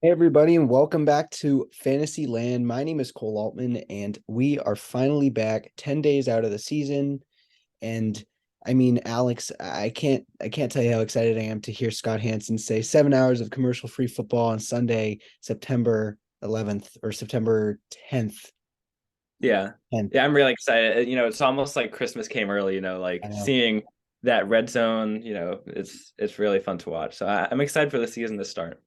Hey everybody, and welcome back to Fantasy Land. My name is Cole Altman, and we are finally back 10 days out of the season. And I mean, Alex, I can't tell you how excited I am to hear Scott Hansen say 7 hours of commercial-free football on Sunday, September 11th or September 10th. Yeah. 10th. Yeah, I'm really excited. It's almost like Christmas came early, I like know. seeing that red zone, it's really fun to watch. So I'm excited for the season to start.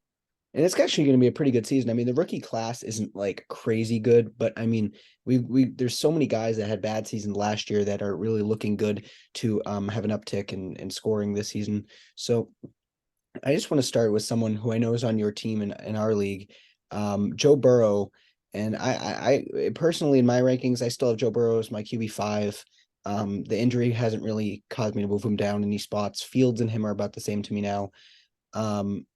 And it's actually going to be a pretty good season. I mean, the rookie class isn't like crazy good, but I mean, we there's so many guys that had bad seasons last year that are really looking good to have an uptick in scoring this season. So I just want to start with someone who I know is on your team in our league, Joe Burrow. And I personally in my rankings, I still have Joe Burrow as my QB5. The injury hasn't really caused me to move him down any spots. Fields and him are about the same to me now. Um,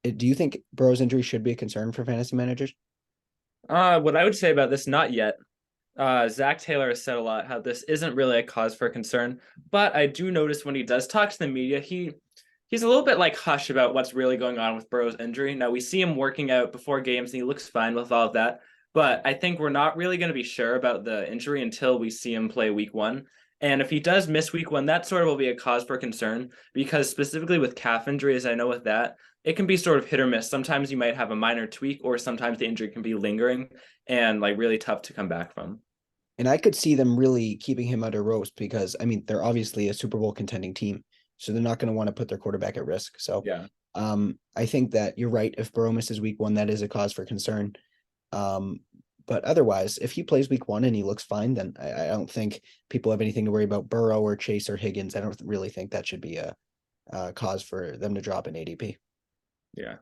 do you think Burrow's injury should be a concern for fantasy managers? What I would say about this, not yet. Zach Taylor has said a lot how this isn't really a cause for concern, but I do notice when he does talk to the media, he's a little bit like hush about what's really going on with Burrow's injury. Now we see him working out before games and he looks fine with all of that, but I think we're not really going to be sure about the injury until we see him play week one. And if he does miss week one, that sort of will be a cause for concern because specifically with calf injuries, I know with that, it can be sort of hit or miss. Sometimes you might have a minor tweak, or sometimes the injury can be lingering and like really tough to come back from. And I could see them really keeping him under roast because I mean they're obviously a Super Bowl contending team, so they're not going to want to put their quarterback at risk. So Yeah. I think that you're right. If Burrow misses week one, that is a cause for concern. Um, but otherwise, if he plays week one and he looks fine, then I don't think people have anything to worry about Burrow or Chase or Higgins. I don't really think that should be a cause for them to drop an ADP. Yeah.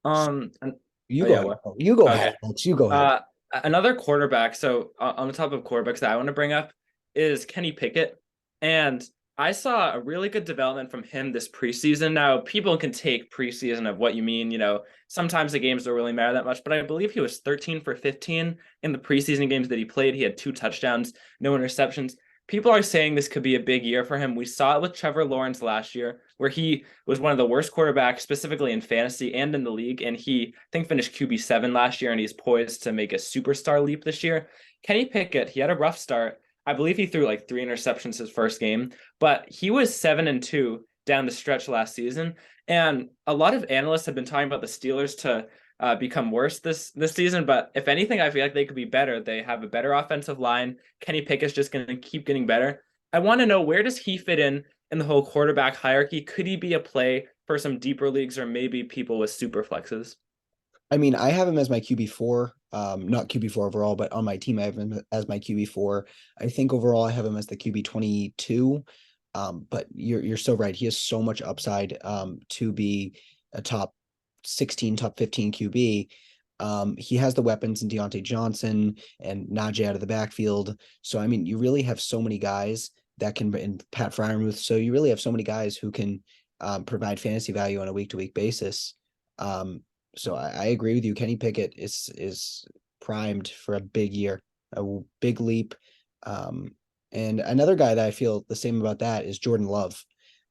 So And, you oh go yeah, ahead. what? You go ahead. Okay. Alex. You go ahead. Uh, Another quarterback. So on the top of quarterbacks that I want to bring up is Kenny Pickett, and I saw a really good development from him this preseason. Now people can take preseason of what you mean. Sometimes the games don't really matter that much, but I believe he was 13 for 15 in the preseason games that he played. He had 2 touchdowns, no interceptions. People are saying this could be a big year for him. We saw it with Trevor Lawrence last year, where he was one of the worst quarterbacks, specifically in fantasy and in the league. And he, I think, finished QB7 last year, and he's poised to make a superstar leap this year. Kenny Pickett, he had a rough start. I believe he threw like 3 interceptions his first game, but he was 7-2 down the stretch last season. And a lot of analysts have been talking about the Steelers to become worse this season. But if anything, I feel like they could be better. They have a better offensive line. Kenny Pickett's just going to keep getting better. I want to know, where does he fit in the whole quarterback hierarchy? Could he be a play for some deeper leagues or maybe people with super flexes? I mean, I have him as my QB4, not QB4 overall, but on my team, I have him as my QB4. I think overall, I have him as the QB22. But you're so right. He has so much upside to be a top 16, top 15 QB. He has the weapons in Deontay Johnson and Najee out of the backfield. So, I mean, you really have so many guys that can, and Pat Fryermuth. So, you really have so many guys who can provide fantasy value on a week to week basis. Um, so I agree with you. Kenny Pickett is primed for a big year, a big leap. And another guy that I feel the same about that is Jordan Love.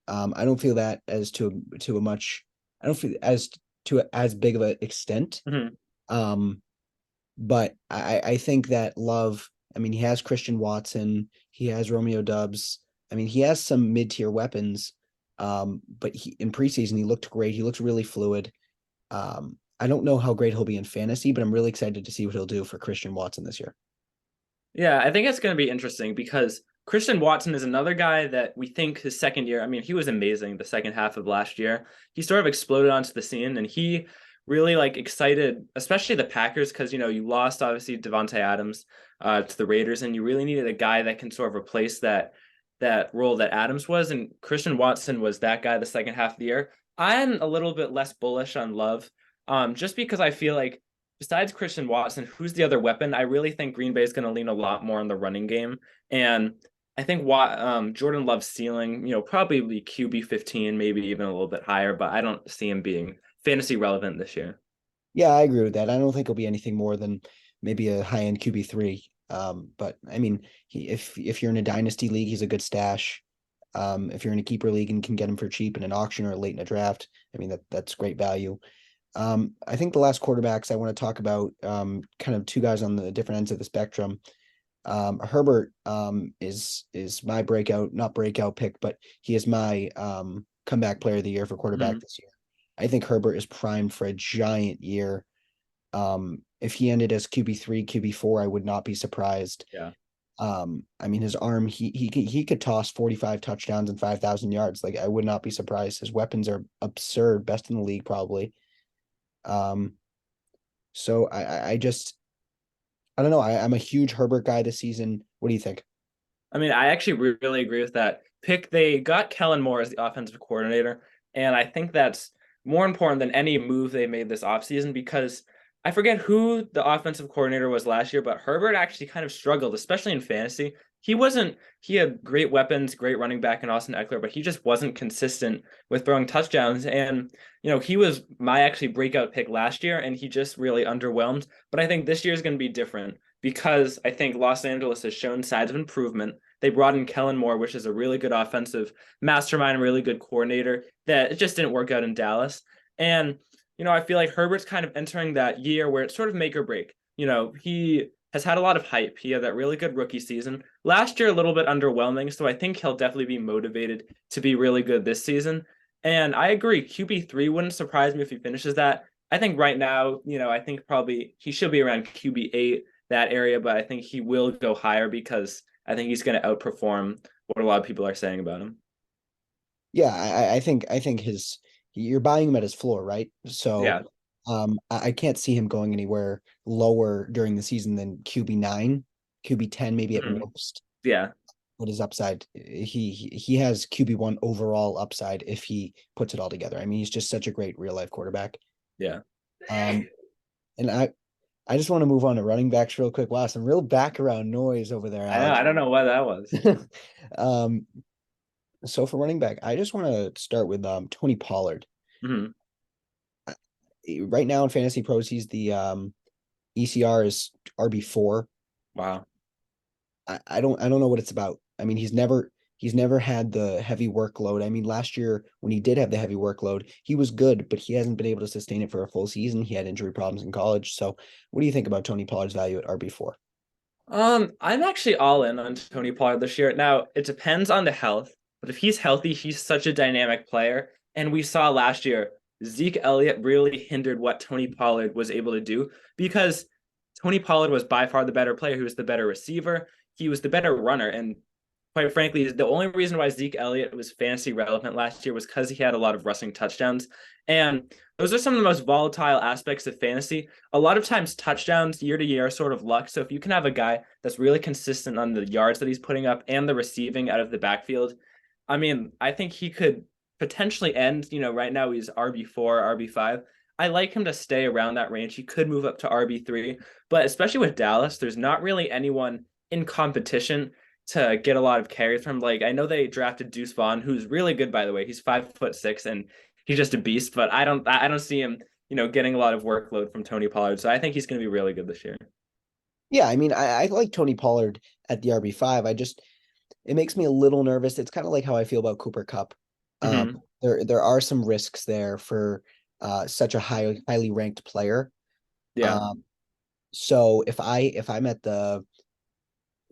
I don't feel that as to a much. I don't feel as to as big of an extent. Mm-hmm. Um, but I think that Love. I mean, he has Christian Watson. He has Romeo Dubs. I mean, he has some mid tier weapons. But he in preseason he looked great. He looks really fluid. I don't know how great he'll be in fantasy, but I'm really excited to see what he'll do for Christian Watson this year. Yeah, I think it's going to be interesting because Christian Watson is another guy that we think his second year, I mean, he was amazing the second half of last year. He sort of exploded onto the scene and he really like excited, especially the Packers, because you lost obviously Devontae Adams to the Raiders, and you really needed a guy that can sort of replace that role that Adams was, and Christian Watson was that guy the second half of the year. I'm a little bit less bullish on Love, just because I feel like besides Christian Watson, who's the other weapon? I really think Green Bay is going to lean a lot more on the running game, and I think Jordan Love's ceiling, probably QB 15, maybe even a little bit higher, but I don't see him being fantasy relevant this year. Yeah, I agree with that. I don't think he'll be anything more than maybe a high end QB3. But I mean, if you're in a dynasty league, he's a good stash. If you're in a keeper league and can get him for cheap in an auction or late in a draft, I mean that's great value. I think the last quarterbacks I want to talk about, kind of two guys on the different ends of the spectrum. Herbert is my not breakout pick, but he is my comeback player of the year for quarterback Mhm. this year. I think Herbert is primed for a giant year. If he ended as QB3, QB4, I would not be surprised. Yeah. I mean, his arm, he could toss 45 touchdowns and 5,000 yards. Like, I would not be surprised. His weapons are absurd, best in the league probably. Um, so I don't know. I'm a huge Herbert guy this season. What do you think? I mean, I actually really agree with that pick. They got Kellen Moore as the offensive coordinator, and I think that's more important than any move they made this offseason because I forget who the offensive coordinator was last year, but Herbert actually kind of struggled, especially in fantasy. He had great weapons, great running back in Austin Eckler, but he just wasn't consistent with throwing touchdowns. And, he was my actually breakout pick last year, and he just really underwhelmed. But I think this year is going to be different because I think Los Angeles has shown signs of improvement. They brought in Kellen Moore, which is a really good offensive mastermind, really good coordinator that it just didn't work out in Dallas. And, I feel like Herbert's kind of entering that year where it's sort of make or break. He has had a lot of hype. He had that really good rookie season. Last year, a little bit underwhelming. So I think he'll definitely be motivated to be really good this season. And I agree, QB3 wouldn't surprise me if he finishes that. I think right now, I think probably he should be around QB8, that area, but I think he will go higher because I think he's going to outperform what a lot of people are saying about him. Yeah, I think you're buying him at his floor, right? So Yeah. I can't see him going anywhere lower during the season than QB9, QB10 maybe at Mhm. most. Yeah. What his upside? He has QB1 overall upside if he puts it all together. I mean, he's just such a great real life quarterback. Yeah. Um, and I just want to move on to running backs real quick. Wow, some real background noise over there, I know. Alex. I don't know what that was. um, so for running back, I just want to start with Tony Pollard. Mhm. Right now in Fantasy Pros, he's the ECR is RB4. Wow. I don't know what it's about. I mean, he's never had the heavy workload. I mean, last year when he did have the heavy workload, he was good, but he hasn't been able to sustain it for a full season. He had injury problems in college. So what do you think about Tony Pollard's value at RB4? I'm actually all in on Tony Pollard this year. Now, it depends on the health, but if he's healthy, he's such a dynamic player. And we saw last year, Zeke Elliott really hindered what Tony Pollard was able to do because Tony Pollard was by far the better player. He was the better receiver. He was the better runner. And quite frankly, the only reason why Zeke Elliott was fantasy relevant last year was because he had a lot of rushing touchdowns. And those are some of the most volatile aspects of fantasy. A lot of times, touchdowns year to year are sort of luck. So if you can have a guy that's really consistent on the yards that he's putting up and the receiving out of the backfield, I mean, I think he could potentially end, right now he's RB4, RB5. I like him to stay around that range. He could move up to RB3, but especially with Dallas, there's not really anyone in competition to get a lot of carries from. Like, I know they drafted Deuce Vaughn, who's really good, by the way. He's 5'6" and he's just a beast, but I don't see him, getting a lot of workload from Tony Pollard. So I think he's going to be really good this year. Yeah, I mean, I like Tony Pollard at the RB5. It makes me a little nervous. It's kind of like how I feel about Cooper Cup. Mm-hmm. There are some risks there for such a highly ranked player. Yeah. Um, so if I'm at the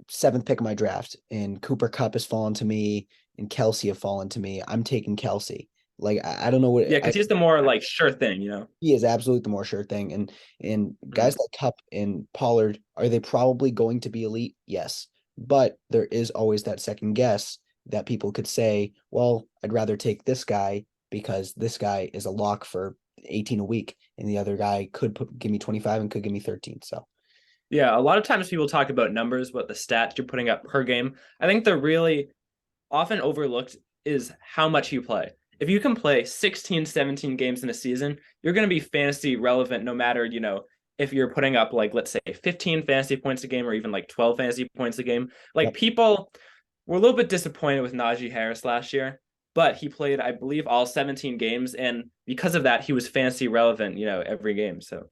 seventh pick of my draft and Cooper Cup has fallen to me and Kelsey have fallen to me, I'm taking Kelsey. Like I don't know Yeah, what because he's the more like sure thing. he is absolutely the more sure thing. And Mhm. guys like Cup and Pollard, are they probably going to be elite? Yes. But there is always that second guess that people could say, well, I'd rather take this guy because this guy is a lock for 18 a week, and the other guy could give me 25 and could give me 13. So Yeah, a lot of times people talk about numbers, what the stats you're putting up per game. I think the really often overlooked is how much you play. If you can play 16, 17 games in a season, you're going to be fantasy relevant no matter, if you're putting up like, let's say 15 fantasy points a game or even like 12 fantasy points a game. Like yep. people were a little bit disappointed with Najee Harris last year, but he played, I believe, all 17 games. And because of that, he was fantasy relevant, every game. So,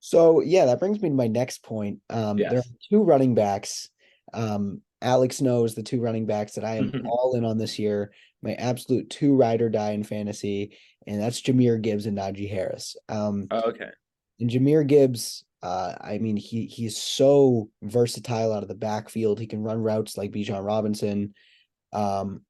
So yeah, that brings me to my next point. There are yes. two running backs. Um, Alex knows the two running backs that I am all in on this year. My absolute two ride or die in fantasy, and that's Jahmyr Gibbs and Najee Harris. Okay. And Jahmyr Gibbs, I mean, he's so versatile out of the backfield. He can run routes like Bijan Robinson, um,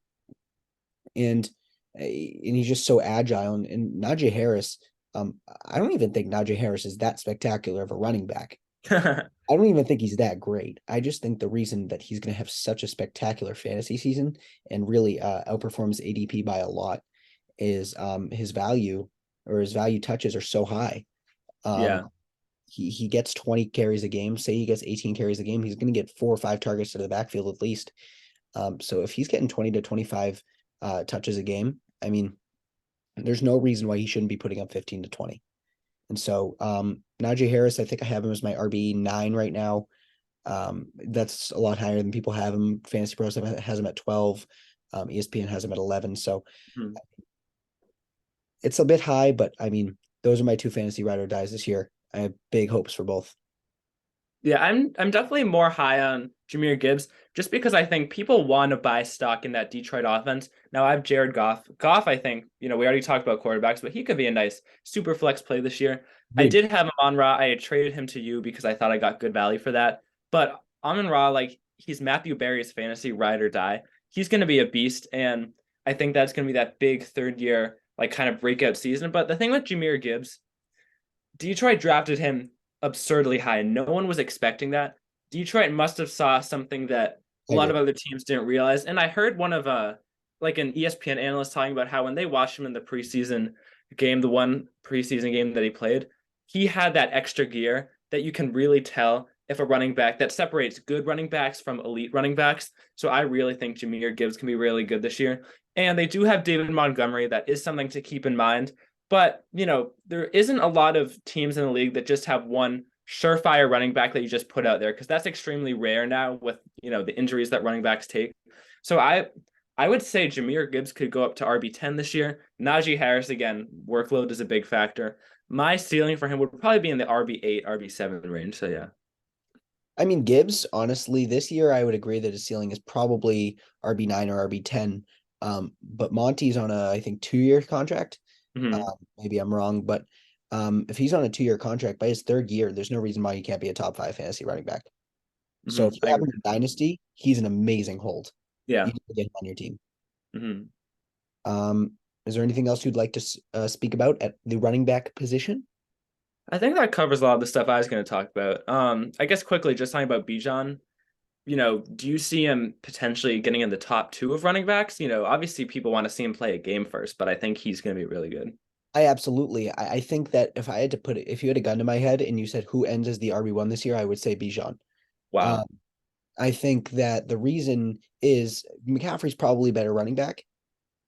and and he's just so agile. And Najee Harris, I don't even think Najee Harris is that spectacular of a running back. I don't even think he's that great. I just think the reason that he's going to have such a spectacular fantasy season and really outperforms ADP by a lot is his value, or his value touches are so high. Yeah. He gets 20 carries a game. Say he gets 18 carries a game, he's going to get 4 or 5 targets to the backfield at least. So if he's getting 20 to 25 touches a game, I mean, there's no reason why he shouldn't be putting up 15 to 20. And so Najee Harris, I think I have him as my RB9 right now. That's a lot higher than people have him. Fantasy Pros has him at 12. ESPN has him at 11. So Mhm. it's a bit high, but I mean, those are my two fantasy ride or dies this year. I have big hopes for both. Yeah, I'm definitely more high on Jahmyr Gibbs just because I think people want to buy stock in that Detroit offense. Now I have Jared Goff. Goff, I think, we already talked about quarterbacks, but he could be a nice super flex play this year. I Big. did have him on Ra. I traded him to you because I thought I got good value for that. But Amon Ra, like he's Matthew Berry's fantasy ride or die. He's going to be a beast, and I think that's going to be that big third year like kind of breakout season. But the thing with Jahmyr Gibbs, Detroit drafted him absurdly high. No one was expecting that. Detroit must have saw something that a I lot agree. of other teams didn't realize. And I heard one of like an ESPN analyst talking about how when they watched him in the preseason game, the one preseason game that he played, he had that extra gear that you can really tell if a running back that separates good running backs from elite running backs. So I really think Jahmyr Gibbs can be really good this year. And they do have David Montgomery. That is something to keep in mind. But, there isn't a lot of teams in the league that just have one surefire running back that you just put out there because that's extremely rare now with, the injuries that running backs take. So I would say Jahmyr Gibbs could go up to RB10 this year. Najee Harris, again, workload is a big factor. My ceiling for him would probably be in the RB8, RB7 range. So, yeah. I mean, Gibbs, honestly, this year I would agree that his ceiling is probably RB9 or RB10. But Monty's on a, I think, 2-year contract. Mm-hmm. Maybe I'm wrong, but if he's on a 2-year contract by his third year, there's no reason why he can't be a top 5 fantasy running back. So if Mm-hmm. you I have him agree. in Dynasty, he's an amazing hold. You Yeah. need to get him on your team. Mm-hmm. Is there anything else you'd like to speak about at the running back position? I think that covers a lot of the stuff I was going to talk about. I guess quickly, just talking about Bijan, do you see him potentially getting in the top two of running backs? Obviously people want to see him play a game first, but I think he's going to be really good. I absolutely. I think that if I had to put it, if you had a gun to my head and you said who ends as the RB1 this year, I would say Bijan. Wow. Um, I think that the reason is McCaffrey's probably better running back,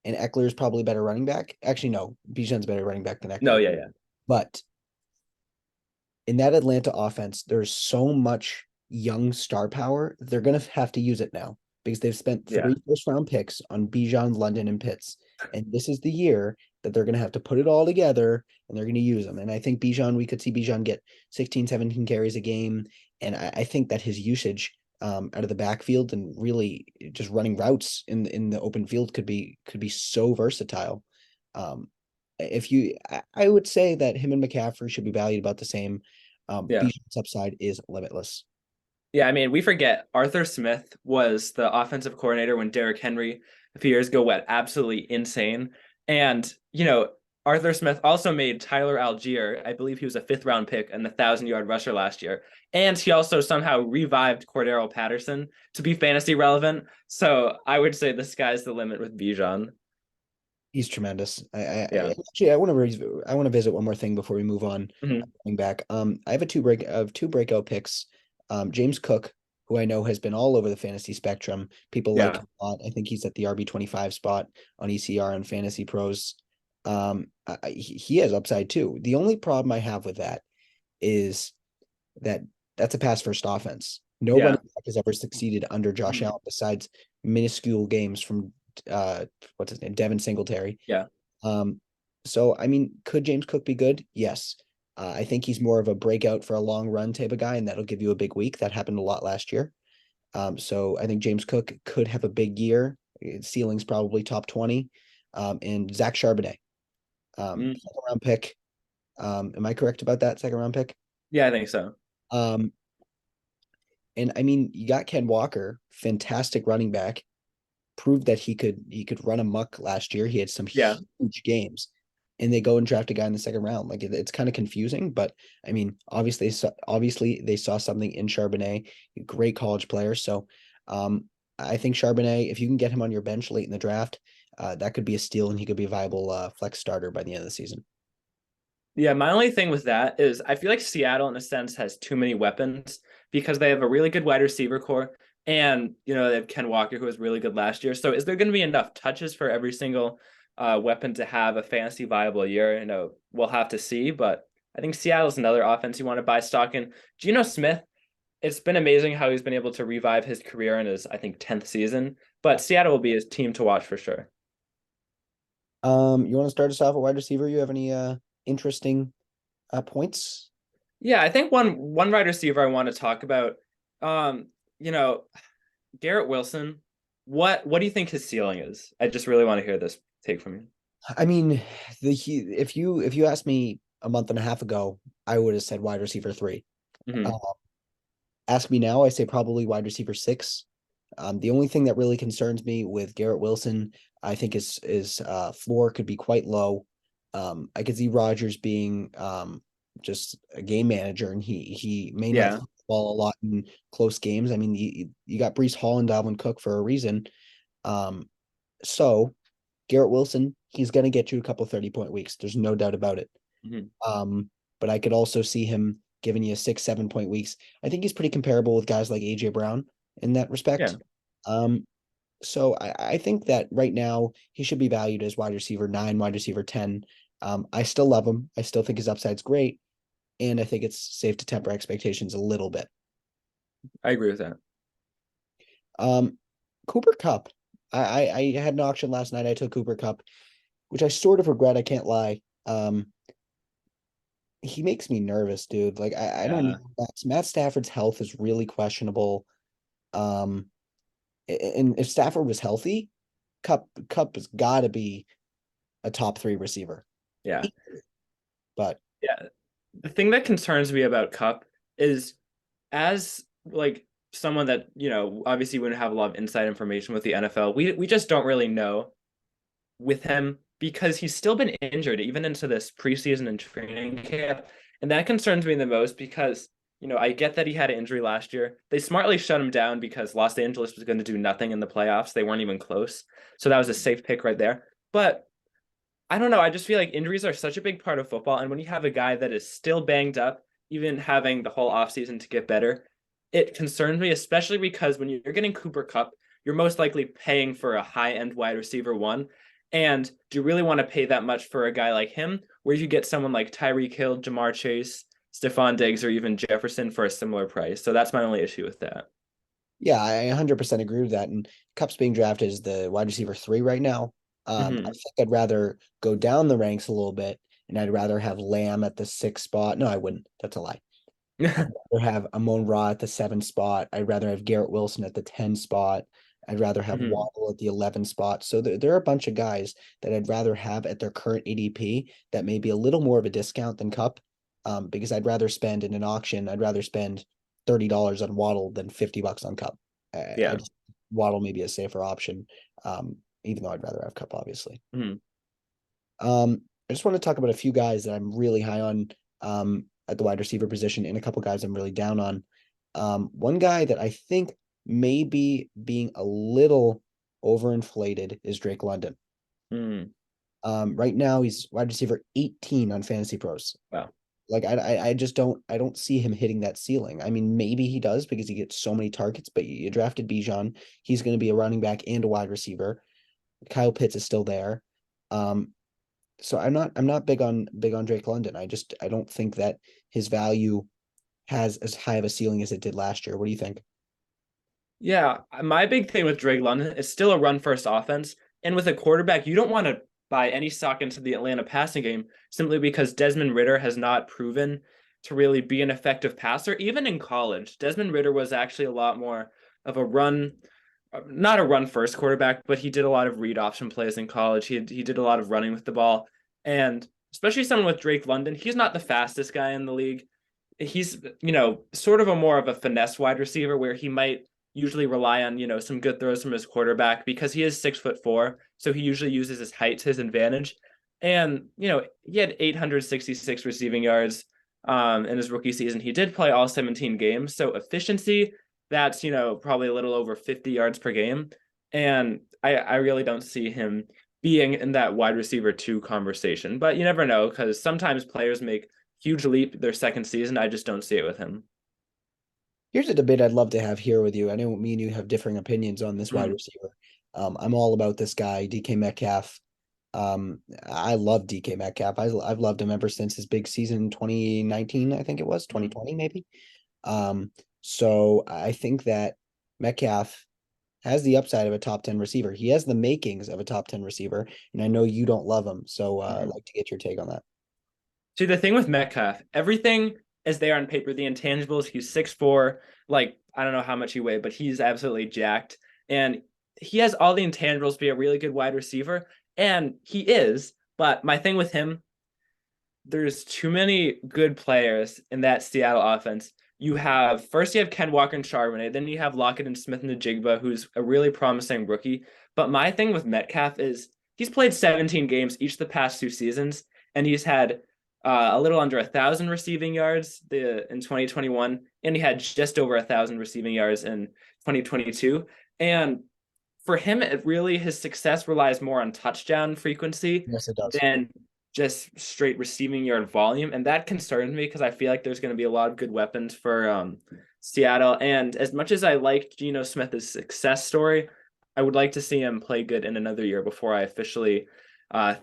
and Eckler's probably better running back. Actually, no, Bijan's better running back than No, Eckler. yeah, yeah. But in that Atlanta offense, there's so much young star power. They're going to have to use it now because they've spent Yeah. 3 first-round picks on Bijan, London, and Pitts. And this is the year that they're going to have to put it all together and they're going to use them. And I think Bijan, we could see Bijan get 16, 17 carries a game. And I think that his usage out of the backfield and really just running routes in the open field could be so versatile. Um, if you, I would say that him and McCaffrey should be valued about the same. Yeah. Bijan's upside is limitless. Yeah, I mean, we forget Arthur Smith was the offensive coordinator when Derrick Henry a few years ago went absolutely insane. And, Arthur Smith also made Tyler Algier, I believe he was a 5th round pick and the 1,000-yard rusher last year. And he also somehow revived Cordero Patterson to be fantasy relevant. So I would say the sky's the limit with Bijan. He's tremendous. Yeah. Actually I want to visit one more thing before we move on. Mhm. Coming back. I have two breakout picks. James Cook, who I know has been all over the fantasy spectrum. People like Yeah. him a lot. I think he's at the RB25 spot on ECR and Fantasy Pros. He has upside too. The only problem I have with that is that that's a pass first offense. No Yeah. running back has ever succeeded under Josh Mhm. Allen besides minuscule games from what's his name, Devin Singletary. Yeah. Um, so I mean, could James Cook be good? Yes. I think he's more of a breakout for a long run type of guy, and that'll give you a big week. That happened a lot last year. So I think James Cook could have a big year. Ceiling's probably top 20. And Zach Charbonnet, Mm, second round pick. Am I correct about that second round pick? yeah, I think so. Um, and I mean, you got Ken Walker, fantastic running back, proved that he could run amok last year. He had some Yeah. huge games, and they go and draft a guy in the second round. Like it's kind of confusing, but I mean, obviously they saw something in Charbonnet, great college player. So, I think Charbonnet, if you can get him on your bench late in the draft, that could be a steal, and he could be a viable flex starter by the end of the season. Yeah, my only thing with that is I feel like Seattle, in a sense, has too many weapons because they have a really good wide receiver core, and they have Ken Walker, who was really good last year. So, is there going to be enough touches for every single weapon to have a fantasy viable year? We'll have to see. But I think Seattle's another offense you want to buy stock in. Geno Smith, it's been amazing how he's been able to revive his career in his, I think, 10th season. But Seattle will be his team to watch for sure. You want to start us off at wide receiver? You have any interesting points? Yeah, I think one wide receiver I want to talk about. Um, you know, Garrett Wilson. What do you think his ceiling is? I just really want to hear this take from you. I mean, if you asked me a month and a half ago, I would have said wide receiver three. Uh, Hmm. Ask me now, I say probably wide receiver six. The only thing that really concerns me with Garrett Wilson, I think is floor could be quite low. I could see Rodgers being just a game manager, and he may not Yeah. throw the ball a lot in close games. I mean, you got Brees Hall and Dalvin Cook for a reason. Um, so Garrett Wilson, he's going to get you a couple 30-point weeks. There's no doubt about it. Hmm. Um, but I could also see him giving you 6, 7 point weeks. I think he's pretty comparable with guys like AJ Brown in that Yeah. respect. Um, so I think that right now he should be valued as wide receiver 9, wide receiver 10. I still love him. I still think his upside's great. And I think it's safe to temper expectations a little bit. I agree with that. Um, Cooper Cup. I had an auction last night. I took Cooper Cup, which I sort of regret. I can't lie. He makes me nervous, dude. Like I don't know. Yeah. Matt Stafford's health is really questionable. Um, and if Stafford was healthy, Cup has got to be a top three receiver. Yeah. But Yeah. The thing that concerns me about Cup is, as like someone that, obviously wouldn't have a lot of inside information with the NFL, we just don't really know with him because he's still been injured even into this preseason and training camp. And that concerns me the most because, I get that he had an injury last year. They smartly shut him down because Los Angeles was going to do nothing in the playoffs. They weren't even close. So that was a safe pick right there. But I don't know. I just feel like injuries are such a big part of football. And when you have a guy that is still banged up, even having the whole offseason to get better, it concerns me, especially because when you're getting Cooper Cup, you're most likely paying for a high end wide receiver one. And do you really want to pay that much for a guy like him? Where you get someone like Tyreek Hill, Jamar Chase, Stephon Diggs, or even Jefferson for a similar price? So that's my only issue with that. yeah, I 100% agree with that. And Cup's being drafted as the wide receiver 3 right now. I Hmm. think I'd rather go down the ranks a little bit, and I'd rather have Lamb at the 6 spot. No, I wouldn't. That's a lie. I'd rather have Amon Ra at the 7 spot. I'd rather have Garrett Wilson at the 10 spot. I'd rather have Hmm. Waddle at the 11 spot. So there are a bunch of guys that I'd rather have at their current ADP that may be a little more of a discount than Cup. Because I'd rather spend in an auction, I'd rather spend $30 on Waddle than $50 on Cup. I Yeah. just Waddle may be a safer option. Even though I'd rather have Cup, obviously. Hmm. I just want to talk about a few guys that I'm really high on at the wide receiver position, and a couple guys I'm really down on. One guy that I think may be being a little overinflated is Drake London. Hmm. Right now he's wide receiver 18 on Fantasy Pros. Wow. Like I just don't see him hitting that ceiling. I mean, maybe he does because he gets so many targets, but you drafted Bijan. He's going to be a running back and a wide receiver. Kyle Pitts is still there. Um, so I'm not big on Drake London. I don't think that his value has as high of a ceiling as it did last year. What do you think? Yeah, my big thing with Drake London is still a run first offense. And with a quarterback, you don't want to buy any stock into the Atlanta passing game simply because Desmond Ritter has not proven to really be an effective passer. Even in college, Desmond Ritter was actually a lot more of a run, not a run first quarterback, but he did a lot of read option plays in college. He did a lot of running with the ball, and especially someone with Drake London, he's not the fastest guy in the league. He's sort of a more of a finesse wide receiver where he might usually rely on some good throws from his quarterback because he is 6'4", so he usually uses his height to his advantage. And he had 866 receiving yards in his rookie season. He did play all 17 games, so efficiency, that's probably a little over 50 yards per game. And I really don't see him being in that wide receiver 2 conversation. But you never know, because sometimes players make huge leap their second season. I just don't see it with him. Here's a debate I'd love to have here with you. I know me and you have differing opinions on this wide receiver. I'm all about this guy, DK Metcalf. I love DK Metcalf. I've loved him ever since his big season 2019, I think it was 2020 maybe. So I think that Metcalf has the upside of a top 10 receiver. He has the makings of a top 10 receiver, and I know you don't love him. So I'd like to get your take on that. See, the thing with Metcalf, everything is there on paper. The intangibles, he's 6'4", like I don't know how much he weighed, but he's absolutely jacked. And he has all the intangibles to be a really good wide receiver. And he is, but my thing with him, there's too many good players in that Seattle offense. You have Ken Walker and Charbonnet, then you have Lockett and Smith-Njigba, who's a really promising rookie. But my thing with Metcalf is he's played 17 games each the past 2 seasons, and he's had a little under 1,000 receiving yards in 2021, and he had just over 1,000 receiving yards in 2022. And for him, his success relies more on touchdown frequency Yes, it does. than just straight receiving yard volume. And that concerns me because I feel like there's going to be a lot of good weapons for Seattle. And as much as I liked Geno Smith's success story, I would like to see him play good in another year before I officially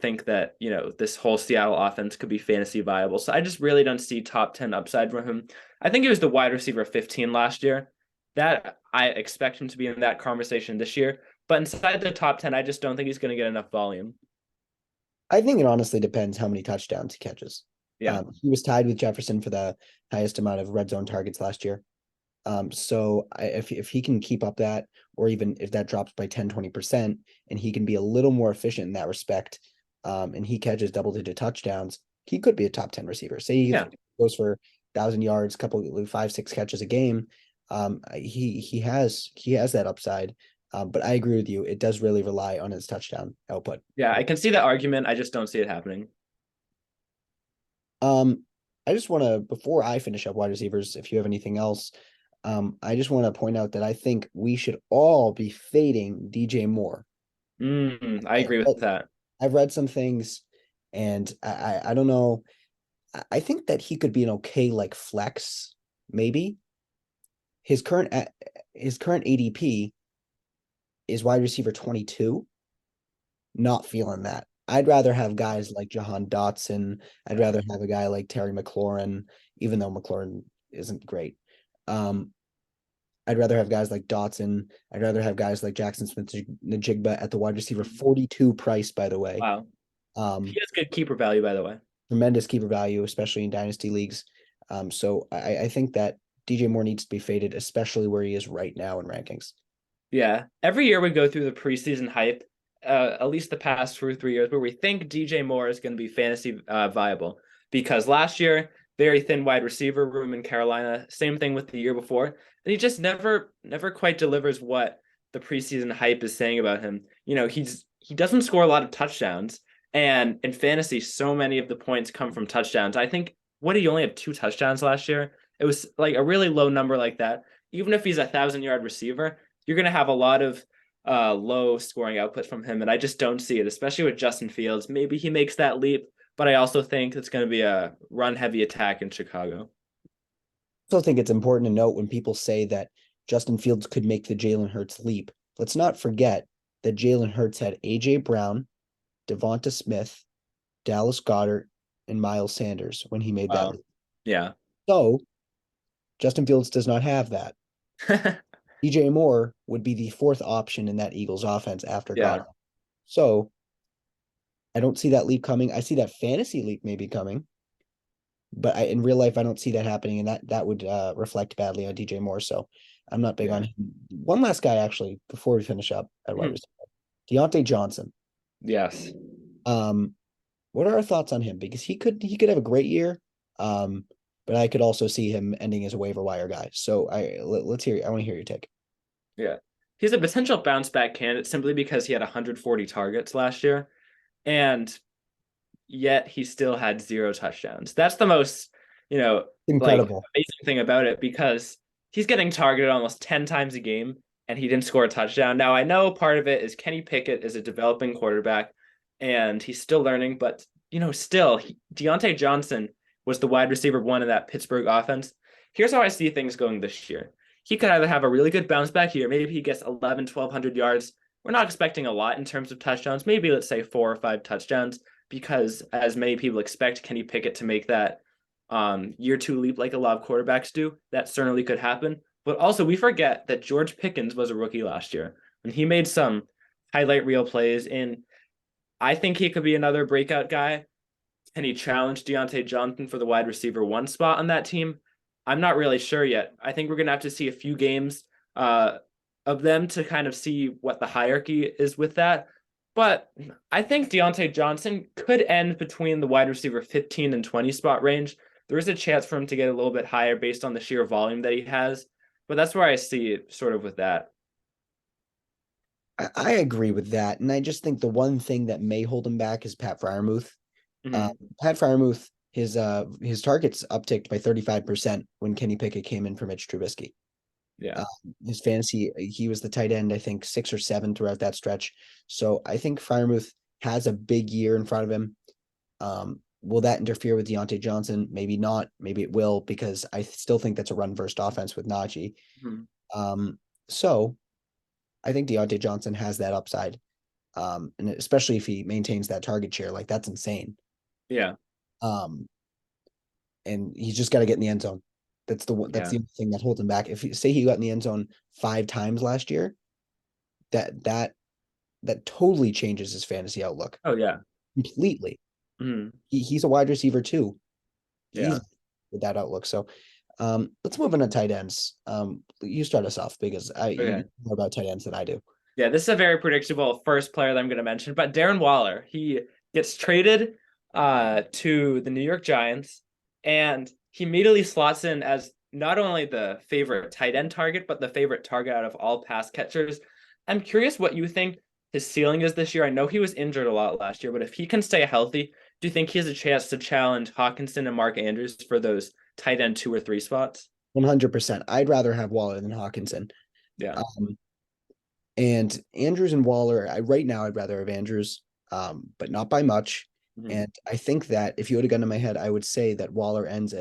think that, this whole Seattle offense could be fantasy viable. So I just really don't see top 10 upside from him. I think he was the wide receiver 15 last year. That I expect him to be in that conversation this year. But inside the top 10, I just don't think he's going to get enough volume. I think it honestly depends how many touchdowns he catches. Yeah. He was tied with Jefferson for the highest amount of red zone targets last year. So if he can keep up that, or even if that drops by 10, 20%, and he can be a little more efficient in that respect, and he catches double-digit touchdowns, he could be a top 10 receiver. Say he goes for 1,000 yards, couple 5-6 catches a game. He has that upside. But I agree with you. It does really rely on his touchdown output. Yeah, I can see that argument. I just don't see it happening. I just want to, before I finish up wide receivers, if you have anything else, I just want to point out that I think we should all be fading DJ Moore. I agree with that. I've read some things, and I don't know. I think that he could be an okay flex, maybe. His current ADP is wide receiver 22. Not feeling that. I'd rather have guys like Jahan Dotson. I'd rather have a guy like Terry McLaurin, even though McLaurin isn't great. I'd rather have guys like Dotson. I'd rather have guys like Jackson Smith-Njigba at the wide receiver 42 price, by the way. Wow. He has good keeper value, by the way. Tremendous keeper value, especially in dynasty leagues. So I think that DJ Moore needs to be faded, especially where he is right now in rankings. Yeah. Every year we go through the preseason hype, at least the past 2 or 3 years, where we think DJ Moore is going to be fantasy viable. Because last year, very thin wide receiver room in Carolina. Same thing with the year before. And he just never quite delivers what the preseason hype is saying about him. He doesn't score a lot of touchdowns. And in fantasy, so many of the points come from touchdowns. I think, what did he only have 2 touchdowns last year? It was like a really low number like that. Even if he's a 1,000-yard receiver, you're going to have a lot of low scoring output from him. And I just don't see it, especially with Justin Fields. Maybe he makes that leap, but I also think it's going to be a run-heavy attack in Chicago. I also think it's important to note when people say that Justin Fields could make the Jalen Hurts leap. Let's not forget that Jalen Hurts had A.J. Brown, Devonta Smith, Dallas Goedert, and Miles Sanders when he made that leap. Yeah. So Justin Fields does not have that. DJ Moore would be the 4th option in that Eagles offense after Goddard. So I don't see that leap coming. I see that fantasy leap maybe coming, but in real life, I don't see that happening, and that would reflect badly on DJ Moore. So I'm not big Yeah. on him. One last guy, actually, before we finish up at wide Mhm. receiver, Deontay Johnson. Yes. Um, what are our thoughts on him? Because he could have a great year, um, but I could also see him ending as a waiver wire guy. So let's hear. I want to hear your take. Yeah. He's a potential bounce back candidate simply because he had 140 targets last year, and yet he still had 0 touchdowns. That's the most, you know, like Incredible. amazing thing about it because he's getting targeted almost 10 times a game and he didn't score a touchdown. Now, I know part of it is Kenny Pickett is a developing quarterback and he's still learning, but, still, Deontay Johnson was the wide receiver one in that Pittsburgh offense. Here's how I see things going this year. He could either have a really good bounce back year. Maybe he gets 11, 1,200 yards. We're not expecting a lot in terms of touchdowns. Maybe let's say 4 or 5 touchdowns because as many people expect Kenny Pickett to make that year two leap like a lot of quarterbacks do. That certainly could happen. But also we forget that George Pickens was a rookie last year and he made some highlight reel plays. And I think he could be another breakout guy. Can he challenge Deontay Johnson for the wide receiver one spot on that team? I'm not really sure yet. I think we're gonna have to see a few games of them to kind of see what the hierarchy is with that. But I think Deontay Johnson could end between the wide receiver 15 and 20 spot range. There is a chance for him to get a little bit higher based on the sheer volume that he has. But that's where I see it sort of with that. I agree with that, and I just think the one thing that may hold him back is Pat Fryermuth. Uh, Mm-hmm. Pat Fryermuth, his targets upticked by 35% when Kenny Pickett came in for Mitch Trubisky. Yeah. Uh, his fantasy, he was the tight end, I think 6 or 7 throughout that stretch. So I think Fryermuth has a big year in front of him. Will that interfere with Deontay Johnson? Maybe not. Maybe it will because I still think that's a run first offense with Najee. Mm-hmm. So I think Deontay Johnson has that upside. And especially if he maintains that target share, like that's insane. Yeah. Um, and he's just got to get in the end zone. That's the one. That's Yeah. the only thing that holds him back. If you say he got in the end zone 5 times last year, that totally changes his fantasy outlook Oh yeah. completely. Mm-hmm. He's a wide receiver too. Yeah. Easy with that outlook. So let's move on to tight ends. You start us off because you know Okay. more about tight ends than I do. Yeah, this is a very predictable first player that I'm going to mention, but Darren Waller, he gets traded to the New York Giants, and he immediately slots in as not only the favorite tight end target, but the favorite target out of all pass catchers. I'm curious what you think his ceiling is this year. I know he was injured a lot last year, but if he can stay healthy, do you think he has a chance to challenge Hawkinson and Mark Andrews for those tight end 2 or 3 spots? 100%. I'd rather have Waller than Hawkinson. Yeah. Um, and Andrews and Waller, right now I'd rather have Andrews, but not by much. Mhm. And I think that if you had a gun to my head, I would say that Waller and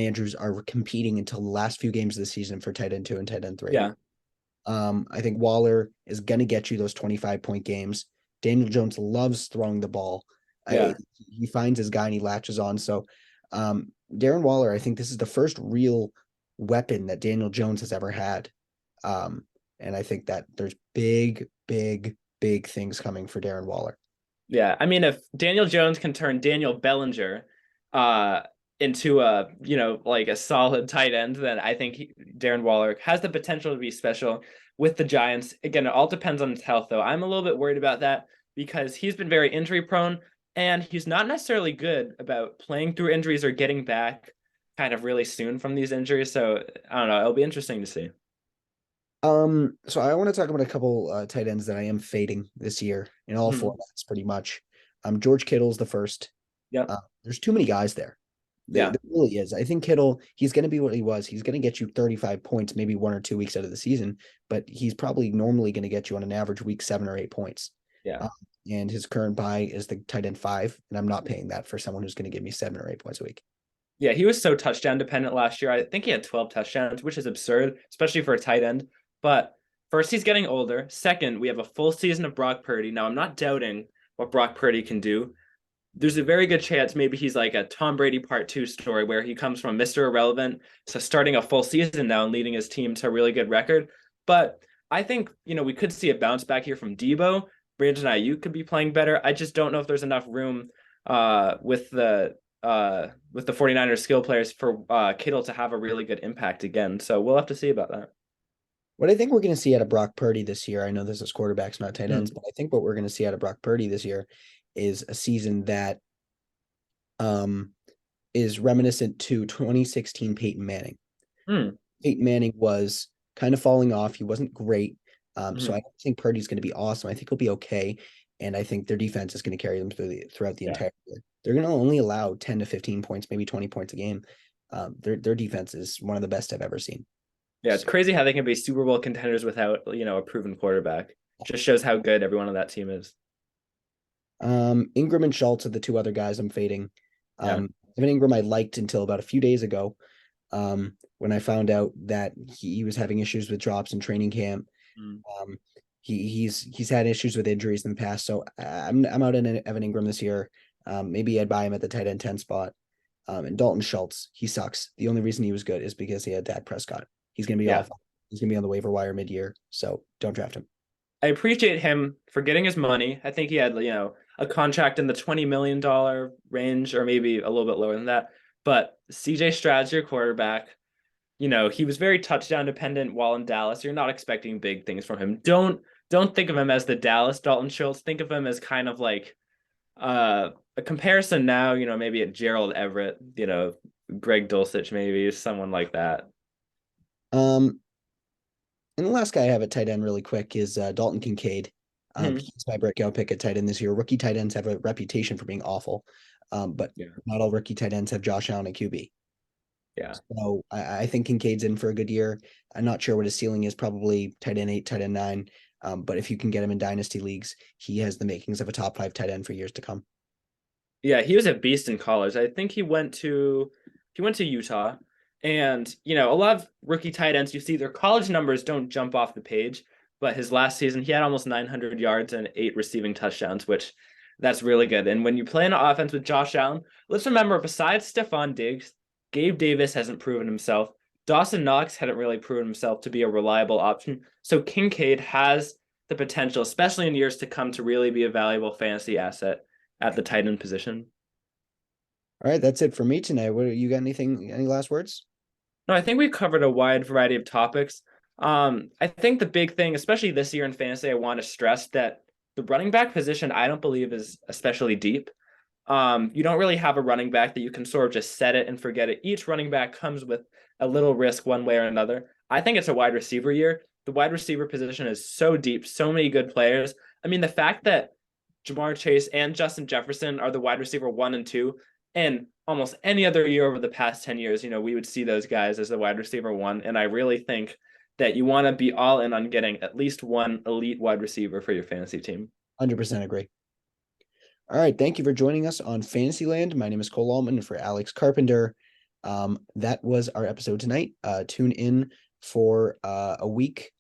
Andrews are competing until the last few games of the season for tight end 2 and tight end 3. Yeah. I think Waller is going to get you those 25-point games. Daniel Jones loves throwing the ball. Yeah. He finds his guy and he latches on. So, Darren Waller, I think this is the first real weapon that Daniel Jones has ever had. Um, and I think that there's big, big, big things coming for Darren Waller. Yeah, I mean, if Daniel Jones can turn Daniel Bellinger uh, into like a solid tight end, then I think Darren Waller has the potential to be special with the Giants. Again, it all depends on his health, though. I'm a little bit worried about that because he's been very injury prone and he's not necessarily good about playing through injuries or getting back kind of really soon from these injuries. So I don't know. It'll be interesting to see. So I want to talk about a couple tight ends that I am fading this year in all Mhm. formats, pretty much. George Kittle's the first. Yep. There's too many guys there. There, Yeah. there really is. I think Kittle, he's going to be what he was. He's going to get you 35 points, maybe 1 or 2 weeks out of the season, but he's probably normally going to get you on an average week 7 or 8 points. Yeah. Um, and his current buy is the tight end 5, and I'm not paying that for someone who's going to give me 7 or 8 points a week. Yeah, he was so touchdown dependent last year. I think he had 12 touchdowns, which is absurd, especially for a tight end. But first, he's getting older. Second, we have a full season of Brock Purdy. Now, I'm not doubting what Brock Purdy can do. There's a very good chance maybe he's like a Tom Brady part two story where he comes from Mr. Irrelevant to starting a full season now and leading his team to a really good record. But I think, we could see a bounce back here from Debo. Brandon Ayuk could be playing better. I just don't know if there's enough room with the with the 49ers skill players for Kittle to have a really good impact again. So we'll have to see about that. What I think we're going to see out of Brock Purdy this year, I know this is quarterbacks, not tight ends, Hmm. but I think what we're going to see out of Brock Purdy this year is a season that um is reminiscent to 2016 Peyton Manning. Hmm. Peyton Manning was kind of falling off. He wasn't great. So Hmm. I don't think Purdy's going to be awesome. I think he'll be okay. And I think their defense is going to carry them throughout the Yeah. entire year. They're going to only allow 10 to 15 points, maybe 20 points a game. Their defense is one of the best I've ever seen. Yeah, it's So, crazy how they can be Super Bowl contenders without, a proven quarterback. Just shows how good everyone on that team is. Ingram and Schultz are the two other guys I'm fading. Yeah. Evan Ingram I liked until about a few days ago, when I found out that he was having issues with drops in training camp. Mm. Um, he's had issues with injuries in the past, so I'm out in Evan Ingram this year. Maybe I'd buy him at the tight end 10 spot. And Dalton Schultz, he sucks. The only reason he was good is because he had Dak Prescott. He's gonna be Yeah. off. He's gonna be on the waiver wire mid-year, so don't draft him. I appreciate him for getting his money. I think he had, a contract in the $20 million range, or maybe a little bit lower than that. But CJ Stroud's your quarterback. He was very touchdown dependent while in Dallas. You're not expecting big things from him. Don't think of him as the Dallas Dalton Schultz. Think of him as kind of like a comparison now, maybe at Gerald Everett, Greg Dulcich, maybe someone like that. Um, and the last guy I have at tight end really quick is Dalton Kincaid. Hmm. He's my breakout pick at tight end this year. Rookie tight ends have a reputation for being awful, but Yeah. not all rookie tight ends have Josh Allen at QB. Yeah. So I think Kincaid's in for a good year. I'm not sure what his ceiling is, probably tight end 8, tight end 9. But if you can get him in dynasty leagues, he has the makings of a top 5 tight end for years to come. Yeah, he was a beast in college. I think he went to Utah. And, a lot of rookie tight ends, you see their college numbers don't jump off the page, but his last season he had almost 900 yards and 8 receiving touchdowns, which that's really good. And when you play an offense with Josh Allen, let's remember besides Stephon Diggs, Gabe Davis hasn't proven himself. Dawson Knox hadn't really proven himself to be a reliable option. So Kincaid has the potential, especially in years to come, to really be a valuable fantasy asset at the tight end position. All right, that's it for me tonight. What you got anything, any last words? No, I think we've covered a wide variety of topics. I think the big thing, especially this year in fantasy, I want to stress that the running back position, I don't believe is especially deep. You don't really have a running back that you can sort of just set it and forget it. Each running back comes with a little risk one way or another. I think it's a wide receiver year. The wide receiver position is so deep, so many good players. I mean, the fact that Jamar Chase and Justin Jefferson are the wide receiver 1 and 2, and almost any other year over the past 10 years, we would see those guys as the wide receiver 1. And I really think that you want to be all in on getting at least one elite wide receiver for your fantasy team. 100% agree. All right, thank you for joining us on Fantasyland. My name is Cole Allman for Alex Carpenter. That was our episode tonight. Tune in for a week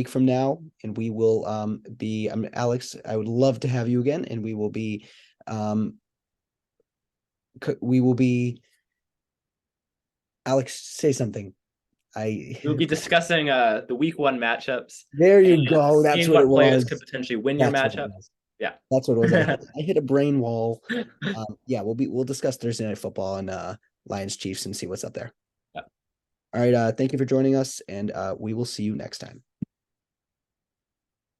from now, and we will be Alex, I would love to have you again, and um we will be Alex, say something. We'll be discussing the week 1 matchups There and you go. That's seeing what it what players could was. potentially win your That's what it matchup. was. Yeah. That's what it was. I hit a brain wall. Yeah, we'll discuss Thursday night football and Lions Chiefs and see what's up there. Yeah. All right. Thank you for joining us, and we will see you next time.